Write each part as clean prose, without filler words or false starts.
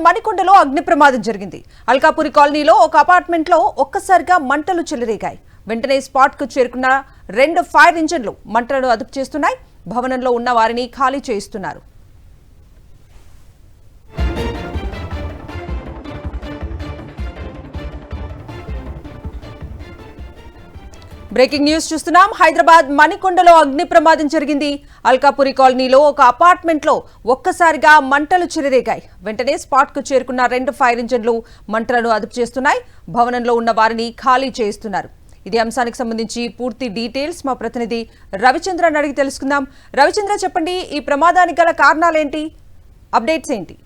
మణికొండలో అగ్ని ప్రమాదం జరిగింది. అల్కాపురి కాలనీలో ఒక అపార్ట్మెంట్ లో ఒక్కసారిగా మంటలు చెలరేగాయి. వెంటనే స్పాట్ కు చేరుకున్న 2 ఫైర్ ఇంజన్లు మంటలను అదుపు చేస్తున్నాయి. భవనంలో ఉన్న వారిని ఖాళీ చేయిస్తున్నారు. బ్రేకింగ్ న్యూస్ చూస్తున్నాం. హైదరాబాద్ మణికొండలో అగ్ని ప్రమాదం జరిగింది. అల్కాపురి కాలనీలో ఒక అపార్ట్మెంట్ లో ఒక్కసారిగా మంటలు చెలరేగాయి. వెంటనే స్పాట్ కు చేరుకున్న 2 ఫైర్ ఇంజన్లు మంటలను అదుపు చేస్తున్నాయి. భవనంలో ఉన్న వారిని ఖాళీ చేయిస్తున్నారు. ఇదే అంశానికి సంబంధించి పూర్తి డీటెయిల్స్ మా ప్రతినిధి రవిచంద్రన్ అడిగి తెలుసుకుందాం. రవిచంద్ర, చెప్పండి, ఈ ప్రమాదానికి గల కారణాలేంటి, అప్డేట్స్ ఏంటి?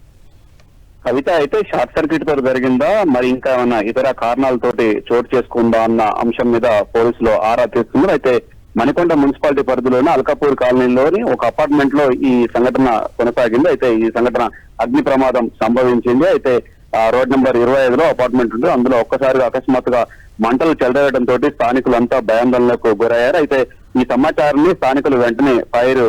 కవిత, అయితే షార్ట్ సర్క్యూట్ తో జరిగిందా, మరి ఇంకా ఏమన్నా ఇతర కారణాలతోటి చోటు చేసుకుందా అన్న అంశం మీద పోలీసులు ఆరా తీస్తున్నారు. అయితే మణికొండ మున్సిపాలిటీ పరిధిలోని అల్కాపూర్ కాలనీలోని ఒక అపార్ట్మెంట్ లో ఈ సంఘటన కొనసాగింది. అయితే ఈ సంఘటన అగ్ని ప్రమాదం సంభవించింది. అయితే రోడ్ నెంబర్ 25లో అపార్ట్మెంట్ ఉంది. అందులో ఒక్కసారిగా అకస్మాత్తుగా మంటలు చెలరేయడంతో స్థానికులంతా భయాందోళనకు గురయ్యారు. అయితే ఈ సమాచారాన్ని స్థానికులు వెంటనే ఫైర్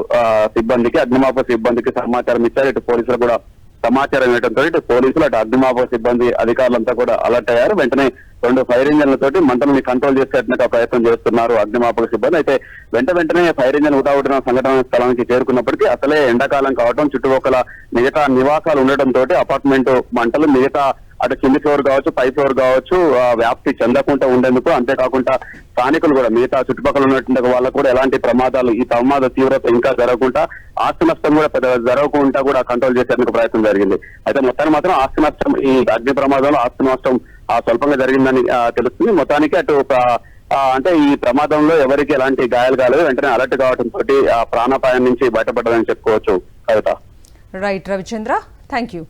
సిబ్బందికి, అగ్నిమాపక సిబ్బందికి సమాచారం ఇచ్చారు. ఇటు పోలీసులు కూడా సమాచారం ఇవ్వడంతో ఇటు పోలీసులు, అటు అగ్నిమాపక సిబ్బంది అధికారులంతా కూడా అలర్ట్ అయ్యారు. వెంటనే 2 ఫైర్ ఇంజన్లతోటి మంటల్ని కంట్రోల్ చేసేట్టుగా ప్రయత్నం చేస్తున్నారు అగ్నిమాపక సిబ్బంది. అయితే వెంటనే ఫైర్ ఇంజన్ ఉటావుటిన సంఘటన స్థలానికి చేరుకున్నప్పటికీ అసలే ఎండాకాలం కావడం, చుట్టుపక్కల మిగతా నివాసాలు ఉండటంతో అపార్ట్మెంట్ మంటలు మిగతా అటు కింది ఫ్లోర్ కావచ్చు, పై ఫ్లోర్ కావచ్చు వ్యాప్తి చెందకుండా ఉండేందుకు, అంతేకాకుండా స్థానికులు కూడా మిగతా చుట్టుపక్కల ఉన్నటువంటి వాళ్ళకు కూడా ఎలాంటి ప్రమాదాలు, ఈ ప్రమాద తీవ్రత ఇంకా జరగకుండా, ఆస్తి నష్టం కూడా పెద్ద జరగకుండా కూడా కంట్రోల్ చేసేందుకు ప్రయత్నం జరిగింది. అయితే మొత్తాన్ని మాత్రం ఆస్తి నష్టం, ఈ అగ్ని ప్రమాదంలో ఆస్తి నష్టం స్వల్పంగా జరిగిందని తెలుస్తుంది. మొత్తానికి అటు అంటే ఈ ప్రమాదంలో ఎవరికి ఎలాంటి గాయాలు కాలేదు. వెంటనే అలర్ట్ కావడంతో ప్రాణాపాయం నుంచి బయటపడ్డదని చెప్పుకోవచ్చు. Kavitha. Right Ravichandra, thank you.